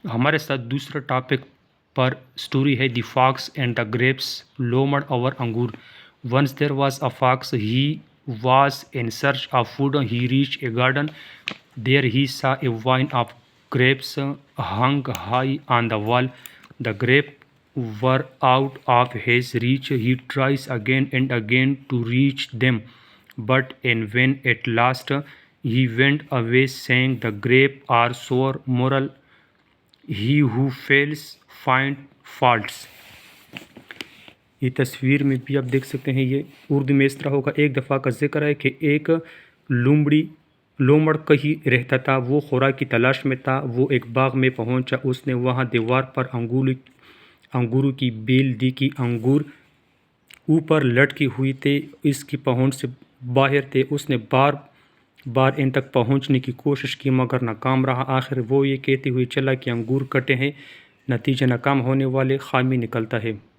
हमारे साथ दूसरा टॉपिक पर स्टोरी है the fox and the grapes लोमड़ और अंगूर। Once there was a fox he was in search of food. He reached a garden. There he saw a vine of grapes hung high on the wall. The grapes were out of his reach. He tries again and again to reach them, but in vain at last. He went away saying, "The grapes are sour." Moral: He who fails find faults. ये तस्वीर में भी आप देख सकते हैं, ये उर्दू में इस तरह होगा। एक दफ़ा का जिक्र है कि एक लोमड़ कहीं रहता था। वो खुराक की तलाश में था। वो एक बाग में पहुंचा। उसने वहां दीवार पर अंगूर की बेल देखी। अंगूर ऊपर लटकी हुई थे, इसकी पहुंच से बाहर थे। उसने बार बार इन तक पहुंचने की कोशिश की मगर नाकाम रहा। आखिर वो ये कहते हुए चला कि अंगूर कटे हैं, नतीजा नाकाम होने वाले खामी निकलता है।